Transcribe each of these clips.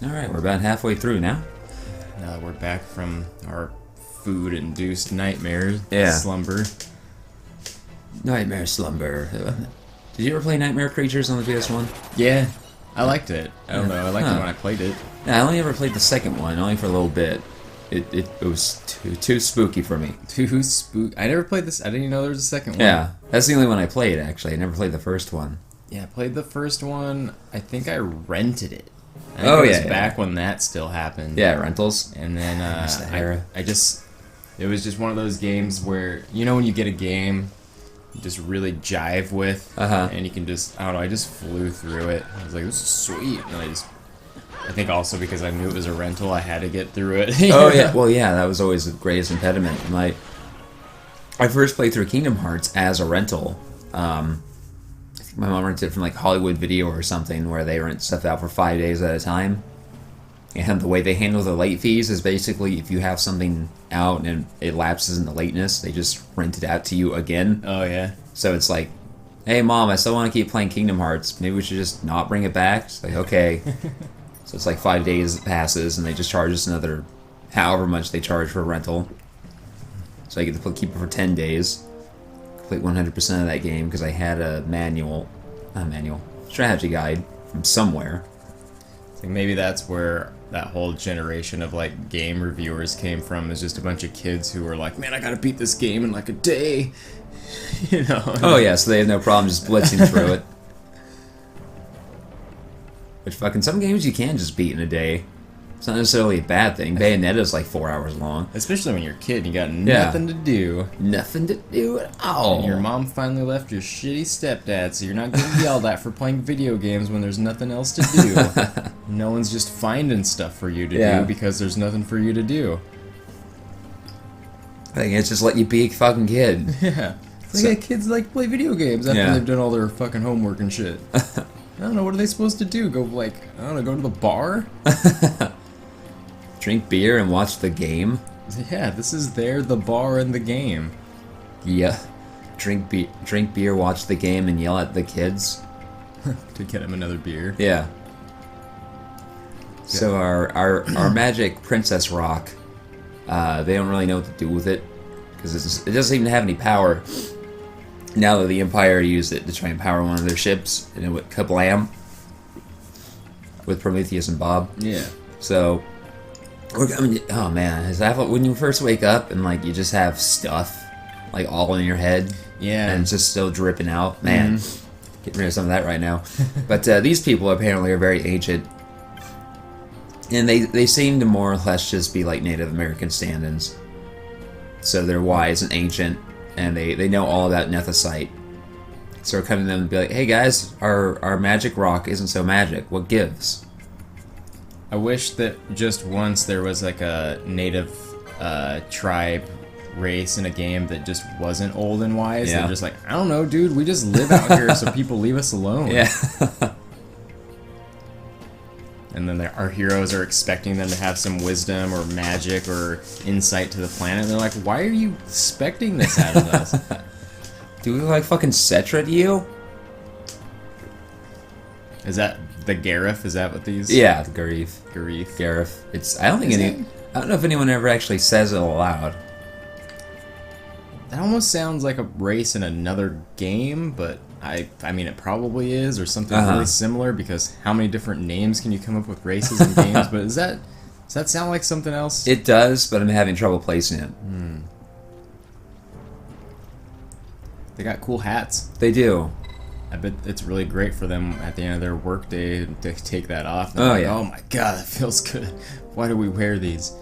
Alright, we're about halfway through now. Now that we're back from our food-induced nightmare slumber. Nightmare slumber. Did you ever play Nightmare Creatures on the PS1? Yeah, I liked it. I don't know, I liked it when I played it. Yeah, I only ever played the second one, only for a little bit. It was too spooky for me. Too spooky. I never played this. I didn't even know there was a second one. Yeah, that's the only one I played, actually. I never played the first one. Yeah, I played the first one. I think I rented it. I think it was back when that still happened. Yeah, rentals. And then I just... It was just one of those games where, you know when you get a game you just really jive with, and you can just, I don't know, I just flew through it. I was like, this is sweet. And I think also because I knew it was a rental, I had to get through it. Oh, yeah. Well, yeah, that was always the greatest impediment. I first played through Kingdom Hearts as a rental. I think my mom rented it from, like, Hollywood Video or something, where they rent stuff out for 5 days at a time. And the way they handle the late fees is basically if you have something out and it lapses into lateness, they just rent it out to you again. Oh, yeah. So it's like, hey, Mom, I still want to keep playing Kingdom Hearts. Maybe we should just not bring it back? It's like, okay. So it's like 5 days passes, and they just charge us another however much they charge for a rental. So I get to keep it for 10 days. Complete 100% of that game because I had a strategy guide from somewhere. I think maybe that's where that whole generation of like game reviewers came from, is just a bunch of kids who were like, man, I gotta beat this game in like a day. You know? Oh yeah, so they have no problem just blitzing through it. Which fucking some games you can just beat in a day. It's not necessarily a bad thing. Bayonetta's like 4 hours long. Especially when you're a kid and you got nothing to do. Nothing to do at all. And your mom finally left your shitty stepdad, so you're not getting yelled at for playing video games when there's nothing else to do. No one's just finding stuff for you to do because there's nothing for you to do. I think it's just let you be a fucking kid. Yeah. It's like kids like to play video games after they've done all their fucking homework and shit. I don't know, what are they supposed to do? Go like, I don't know, go to the bar? Drink beer and watch the game? Yeah, this is the bar and the game. Yeah. Drink beer, watch the game, and yell at the kids. To get them another beer. Yeah. So our magic princess rock, they don't really know what to do with it, because it doesn't even have any power. Now that the Empire used it to try and power one of their ships, and it went kablam with Prometheus and Bob. Yeah. So, oh man, is that when you first wake up and like you just have stuff like all in your head? Yeah. And it's just still dripping out. Man, getting rid of some of that right now. But these people apparently are very ancient. And they seem to more or less just be like Native American stand-ins. So they're wise and ancient, and they know all about Nethicite. So we're coming to them and be like, hey guys, our magic rock isn't so magic. What gives? I wish that just once there was like a native tribe race in a game that just wasn't old and wise. Yeah. They're just like, I don't know, dude, we just live out here so people leave us alone. Yeah. And then our heroes are expecting them to have some wisdom or magic or insight to the planet. And they're like, why are you expecting this out of us? Do we look like fucking Cetra to you? Is that the Garif? Is that what these? Yeah, the Garif. Garif. It's. I don't know if anyone ever actually says it aloud. That almost sounds like a race in another game, but I mean it probably is, or something really similar, because how many different names can you come up with races in games? But does that sound like something else? It does, but I'm having trouble placing it. They got cool hats. They do. I bet it's really great for them at the end of their workday to take that off. Oh, like, yeah. Oh my god, that feels good. Why do we wear these?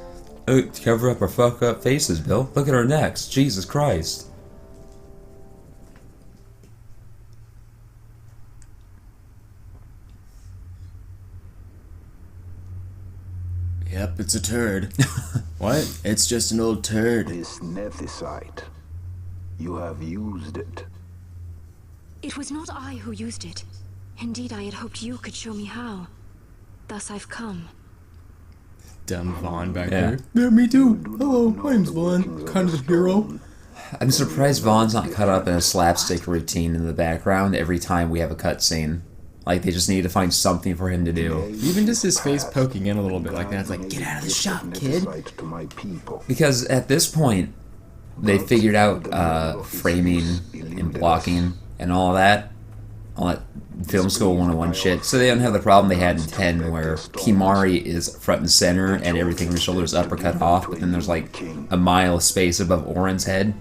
Oh, to cover up our fuck up faces, Bill. Look at our necks. Jesus Christ. Yep, it's a turd. What? It's just an old turd. This Nethicite. You have used it. It was not I who used it. Indeed, I had hoped you could show me how. Thus I've come. Dumb Vaan back Yeah. there. Yeah, me too. Hello, my name's Vaan. Kind of a hero. I'm surprised Vaughn's not cut up in a slapstick routine in the background every time we have a cutscene. Like, they just needed to find something for him to do. Even just his face poking in a little bit like that. It's like, get out of the shop, kid. Because at this point, they figured out framing and blocking and all that film school 101 shit. So they don't have the problem they had in 10 where Kimari is front and center and everything on his shoulders uppercut off, but then there's like a mile of space above Oren's head.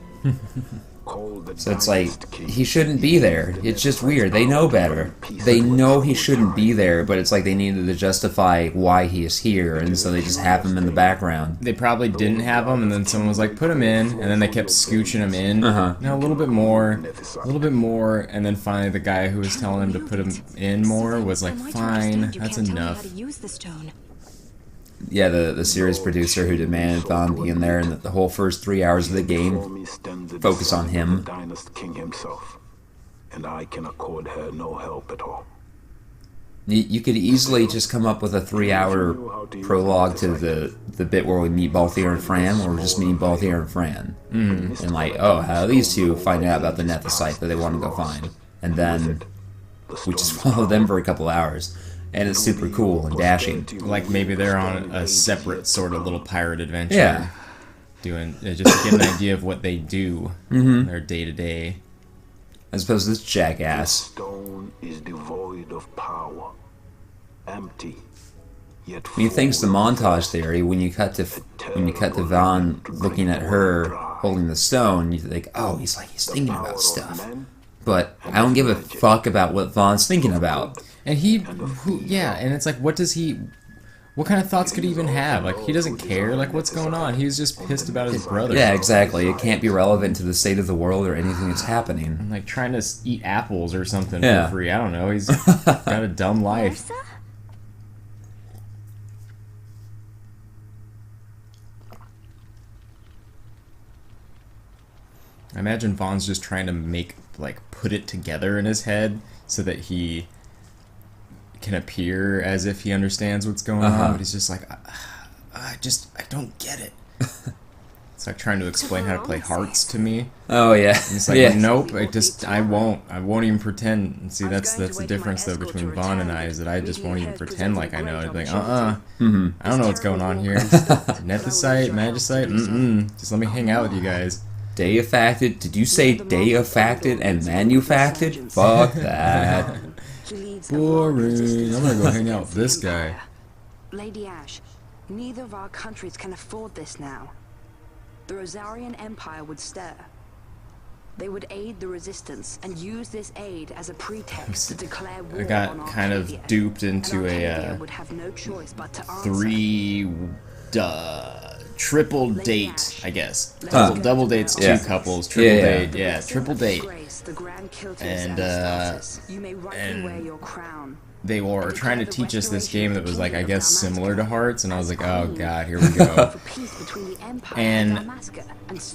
So it's like, he shouldn't be there. It's just weird. They know better. They know he shouldn't be there, but it's like they needed to justify why he is here, and so they just have him in the background. They probably didn't have him, and then someone was like, put him in, and then they kept scooching him in. A little bit more, and then finally the guy who was telling him to put him in more was like, fine, that's enough. Yeah, the series producer who demanded Vaan be in there, and the whole first 3 hours of the game focus on him. And I can accord her no help at all. You could easily just come up with a 3-hour prologue to the bit where we meet Balthier and Fran, where we're just meeting Balthier and Fran. And like, oh, how these two find out about the Nethicite that they want to go find. And then we just follow them for a couple hours. And it's super cool and dashing. Like maybe they're on a separate sort of little pirate adventure. Yeah. Doing just to get an idea of what they do in their day-to-day. As opposed to this jackass. The stone is devoid of power. Empty. Yet I mean, thanks to montage theory, when you cut to Vaan looking at her holding the stone, you think, oh, he's thinking about stuff. But I don't give a fuck about what Vaughn's thinking about. And and it's like, what kind of thoughts could he even have? Like, he doesn't care, like, what's going on? He was just pissed about his brother. Yeah, exactly. It can't be relevant to the state of the world or anything that's happening. Like, trying to eat apples or something for free. I don't know, he's got a dumb life. I imagine Vaughn's just trying to put it together in his head so that he can appear as if he understands what's going on, but he's just like, I don't get it. It's like trying to explain how to play hearts to me. Oh yeah. And it's like, nope, I won't even pretend. And see, that's the difference though between Vaan and I, is that I just won't even pretend like I know. I'd be like, I don't know what's going on here. Nethicite, Magicite, just let me hang out with you guys. Deifacted? Did you say deifacted and manufactured? Fuck that. Boring. I'm gonna go hang out with this guy. Lady Ashe, neither of our countries can afford this now. The Rosarian Empire would stir. They would aid the resistance and use this aid as a pretext to declare war. I got kind of duped into a triple date, I guess. Double dates, two couples, triple date, triple date. And they were trying to teach us this game that was like, I guess, similar to Hearts, and I was like, oh god, here we go. And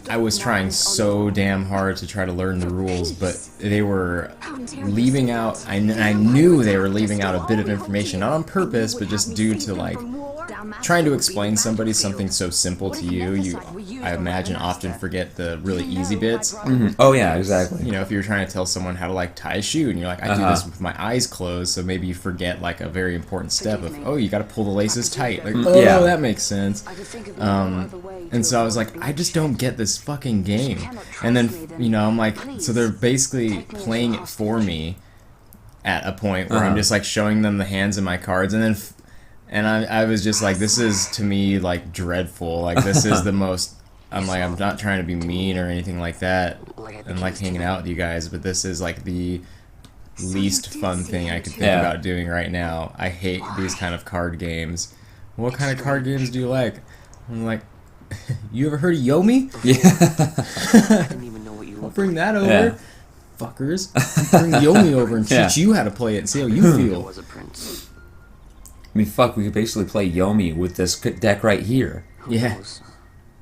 I was trying so damn hard to try to learn the rules, but they were leaving out, I knew they were leaving out a bit of information, not on purpose, but just due to like trying to explain somebody something so simple to you, I imagine, often forget the really easy bits. Oh yeah, exactly. You know, if you're trying to tell someone how to like tie a shoe, and you're like, I do this with my eyes closed, so maybe you forget like a very important step of, oh, you got to pull the laces tight. Like, oh, that makes sense. And so I was like, I just don't get this fucking game. And then, you know, I'm like, so they're basically playing it for me at a point where I'm just like showing them the hands of my cards, and then. And I was just like, this is, to me, like, dreadful. Like, this is the most... I'm like, I'm not trying to be mean or anything like that. And, like, hanging out with you guys. But this is, like, the least fun thing I could think about doing right now. I hate these kind of card games. What kind of card games do you like? I'm like, you ever heard of Yomi? Yeah. I'll bring that over. Yeah. Fuckers. I'll bring Yomi over and teach you how to play it and see how you feel. I mean, fuck, we could basically play Yomi with this deck right here. Yeah.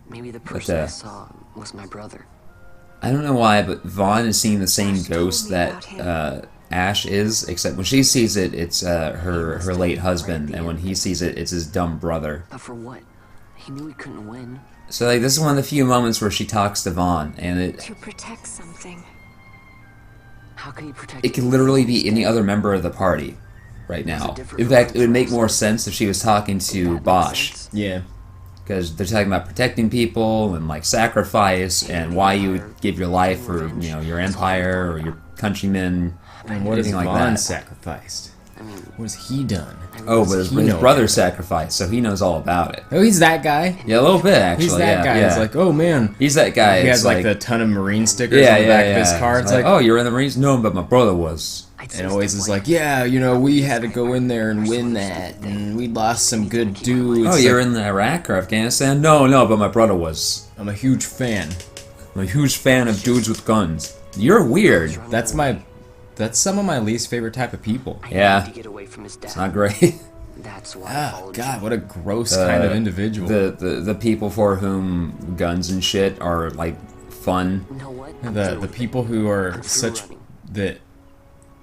Maybe the person I saw was my brother. I don't know why, but Vaan is seeing the same ghost that Ashe is, except when she sees it, it's her late husband, and when he sees it, it's his dumb brother. But for what? He knew he couldn't win. So, like, this is one of the few moments where she talks to Vaan, and it... To protect something. How can you protect it could literally be any other member of the party right now. In fact, it would make more sense if she was talking to Bosch. Yeah. Because they're talking about protecting people and like sacrifice and why you would give your life for your empire or your countrymen. And what has anything like Vaan that. sacrificed? What has he done? Oh, but his know brother about it? sacrificed, so he knows all about it. Oh, he's that guy. Yeah, a little bit actually. He's that guy. Yeah. It's like, oh man. He's that guy. He it's has like the ton of Marine stickers on the back of his car. It's like, oh, you're in the Marines? No, but my brother was. and always is like, yeah, we had to go in there and win that, and we lost some good dudes. Oh, you're in Iraq or Afghanistan? No, but my brother was. I'm a huge fan. I'm a huge fan of dudes with guns. You're weird. That's some of my least favorite type of people. Yeah. to get away from his dad. It's not great. That's why I Ah, followed God, what a gross kind of individual. The people for whom guns and shit are like fun. you. You know what? The people who are such that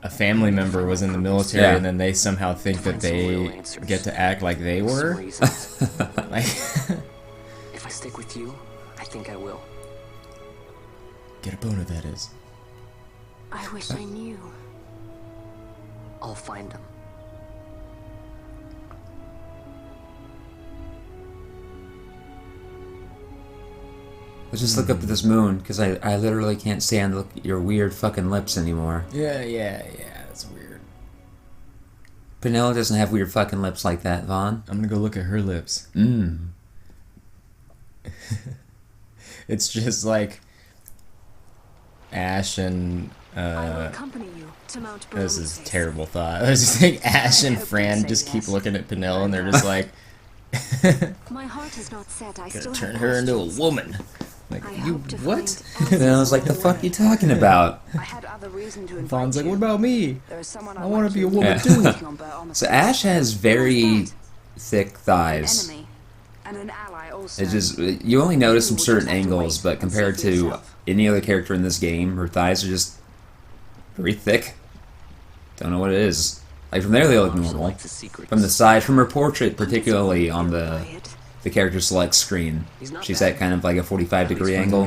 a family member was in the military Yeah. and then they somehow think that they get to act like they Some were. reasons. Like, If I stick with you, I think I will. get a boner, that is. I wish I knew. I'll find him. Let's just look up at this moon, because I literally can't stand look at your weird fucking lips anymore. Yeah, that's weird. Penilla doesn't have weird fucking lips like that, Vaan. I'm gonna go look at her lips. It's just like Ashe and I will accompany you to Mount this is a Baromeses. terrible thought. I was just think Ashe and Fran just keep looking at Penilla and they're just like, My heart is not set. I gonna still turn have her into a questions. woman. Like, I you hope to what? find And I was like, the fuck you talking about? I had other reason to invite Vaughn's like, you. what about me? There is someone I I'd wanna like be you a woman to too. meet on Baromeses. So Ashe has very thick thighs. Enemy and an ally also. It's just, you only notice from certain angles, but compared to any other character in this game, her thighs are just very thick. Don't know what it is. Like from there they look normal. From the side, from her portrait, particularly on the character select screen, she's at kind of like a 45-degree angle.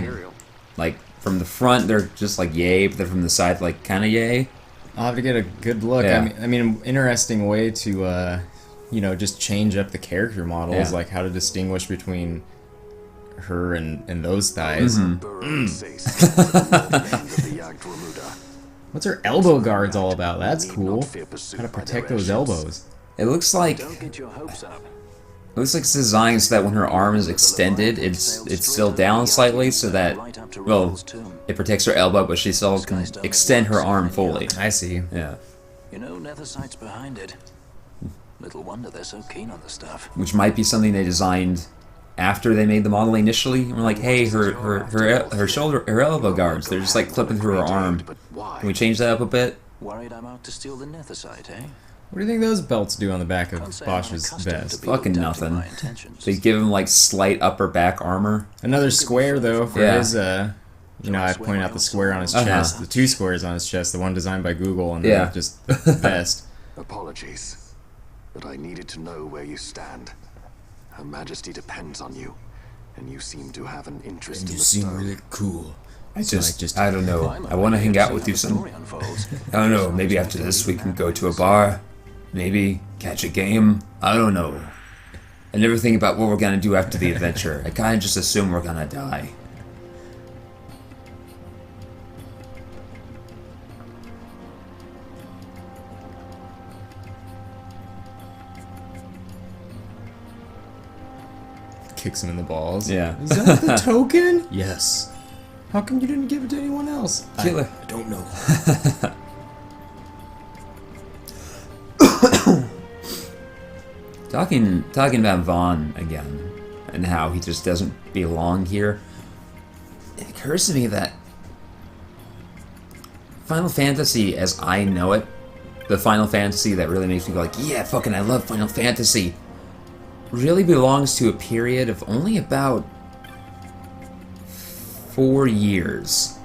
Like from the front they're just like yay, but then from the side like kind of yay. I'll have to get a good look. Yeah. I mean, an interesting way to, just change up the character models, Yeah. like how to distinguish between her and those thighs. What's her elbow guards all about? That's cool. How to protect those elbows. It looks like Don't get your hopes up. it looks like it's designed so that when her arm is extended, it's still down slightly, so that it protects her elbow, but she still can extend her arm fully. I see. Yeah, You know, Nethersight's behind it. Little wonder they're so keen on the stuff. which might be something they designed after they made the model initially. And we're like, hey, her shoulder, her elbow guards, they're just like clipping through her arm. But why? Can we change that up a bit? Worried I'm out to steal the Nethersight, eh? What do you think those belts do on the back of Can't say I'm Bosch's accustomed to vest? being Fucking looked after nothing. my intentions. They give him like slight upper back armor. Another square though for Yeah. his. I pointed out the square on his chest, the two squares on his chest, the one designed by Google and Yeah. the just the best. Apologies, but I needed to know where you stand. Her Majesty depends on you, and you seem to have an interest in the stone. cool. I don't know. I want to hang out with you some. I don't know. Maybe after this we can go to a bar. Maybe catch a game. I don't know. I never think about what we're gonna do after the adventure. I kind of just assume we're gonna die. Kicks him in the balls. Yeah. Is that the token? Yes. How come you didn't give it to anyone else? Killer. I don't know. Talking about Vaan again, and how he just doesn't belong here. It occurs to me that Final Fantasy, as I know it, the Final Fantasy that really makes me go like, yeah, fucking, I love Final Fantasy, really belongs to a period of only about 4 years.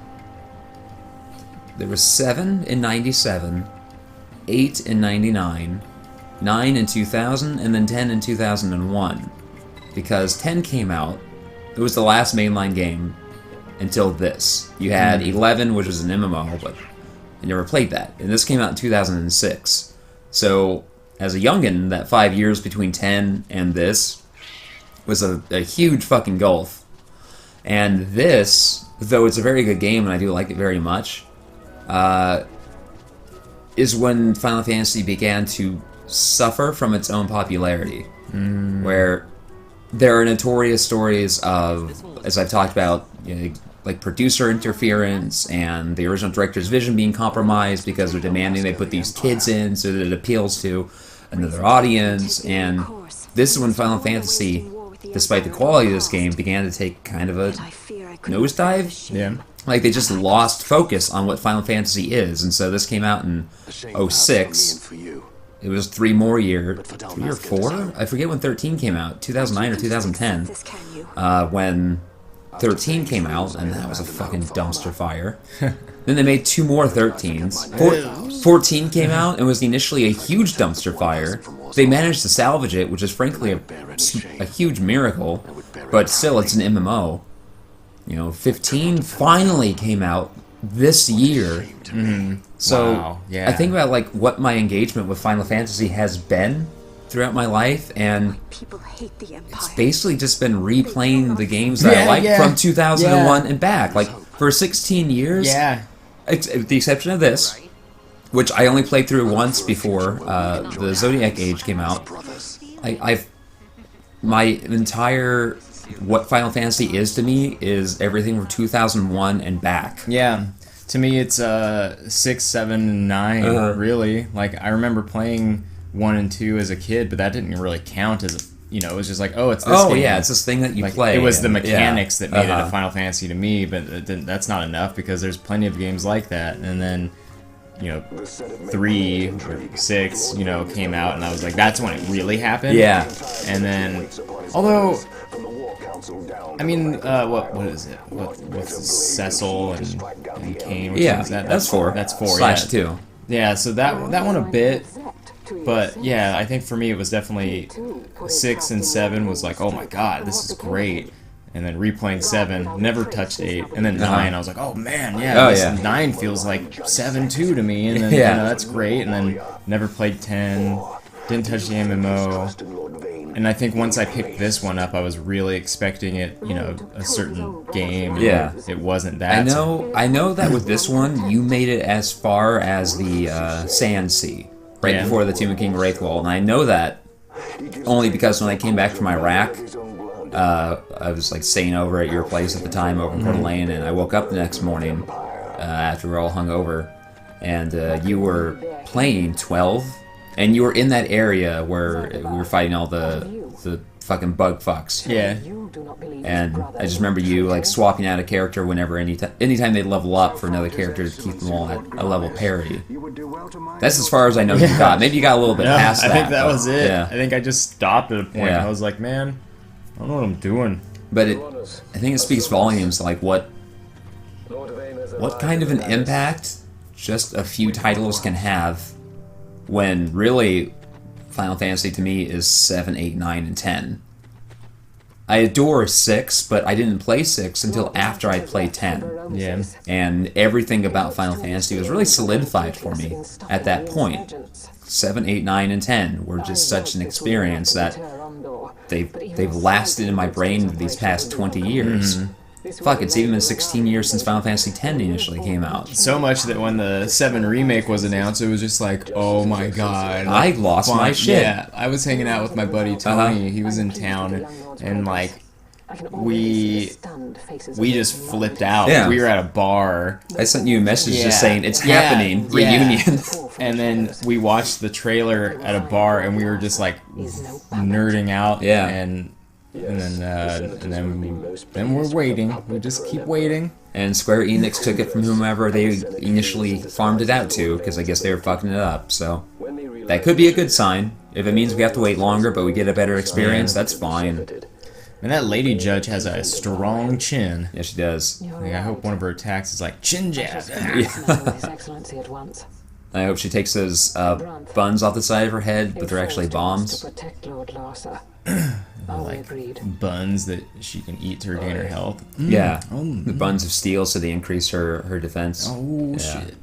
There was 7 in 97, 8 in 99, 9 in 2000, and then 10 in 2001. Because 10 came out, it was the last mainline game until this. You had 11, which was an MMO, but I never played that. And this came out in 2006. So, as a youngin', that 5 years between 10 and this was a huge fucking gulf. And this, though it's a very good game and I do like it very much, is when Final Fantasy began to suffer from its own popularity. Where there are notorious stories of, as I've talked about, like producer interference and the original director's vision being compromised because they're demanding they put these kids in so that it appeals to another audience. And this is when Final Fantasy, despite the quality of this game, began to take kind of a nosedive. Yeah. Like, they just lost focus on what Final Fantasy is. And so this came out in 06. It was 3 more years, 3 or 4? I forget when 13 came out, 2009 or 2010. When 13 came out, and that was a fucking dumpster fire. Then they made 2 more 13s. 14 came out and was initially a huge dumpster fire. They managed to salvage it, which is frankly a huge miracle, but still, it's an MMO. 15 finally came out this year. So wow, yeah. I think about like what my engagement with Final Fantasy has been throughout my life, and it's basically just been replaying the games that I like from 2001 and back. Like, for 16 years, with the exception of this, which I only played through once before the Zodiac Age came out. My entire what Final Fantasy is to me is everything from 2001 and back. Yeah. To me, it's 6, 7, and 9, really. Like, I remember playing 1 and 2 as a kid, but that didn't really count as, it was just like, oh, it's this game. Oh, yeah, it's this thing that you play. It was the mechanics that made it a Final Fantasy to me, but that's not enough, because there's plenty of games like that. And then, 3 or 6, came out, and I was like, that's when it really happened. Yeah. And then, although... I mean, what is it? What's Cecil and Kane? Yeah, that's 4. That's 4. Slash 2. Yeah, so that one a bit, but yeah, I think for me it was definitely 6 and 7 was like, oh my god, this is great. And then replaying 7, never touched 8, and then 9, I was like, oh man, yeah, 9 feels like 7 too to me, and then that's great. And then never played 10, didn't touch the MMO. And I think once I picked this one up, I was really expecting it, a certain game. Yeah. It wasn't that. I know that with this one, you made it as far as the Sand Sea, right before the Tomb of King Wraithwall. And I know that only because when I came back from Iraq, I was like staying over at your place at the time over in Coeur d'Alene, and I woke up the next morning after we were all hungover, and you were playing 12. And you were in that area where we were fighting all the fucking bug fucks. Yeah. And I just remember you like swapping out a character whenever anytime they level up for another character to keep them all at a level parity. That's as far as I know you got. Maybe you got a little bit past that. I think that was it. Yeah. I think I just stopped at a point. I was like, man, I don't know what I'm doing. But I think it speaks volumes like what kind of an impact just a few titles can have. When really, Final Fantasy to me is 7, 8, 9, and 10. I adore 6, but I didn't play 6 until after I played 10. Yeah. And everything about Final Fantasy was really solidified for me at that point. 7, 8, 9, and 10 were just such an experience that they've lasted in my brain these past 20 years. Fuck, it's even been 16 years since Final Fantasy X initially came out. So much that when the 7 remake was announced, it was just like, oh my god. I lost my shit. Yeah, I was hanging out with my buddy Tony. He was in town, and like, we just flipped out. Yeah. We were at a bar. I sent you a message just saying, it's happening, reunion. And then we watched the trailer at a bar, and we were just like, nerding out. Yeah. And then we're waiting. We just keep waiting. And Square Enix took it from whomever they initially farmed it out to, because I guess they were fucking it up. So that could be a good sign. If it means we have to wait longer, but we get a better experience, that's fine. And that lady judge has a strong chin. Yeah, she does. Like, I hope one of her attacks is like chin jab. I hope she takes those buns off the side of her head, but they're actually bombs. Like buns that she can eat to regain her health. Yeah, the buns of steel, so they increase her defense. Oh shit!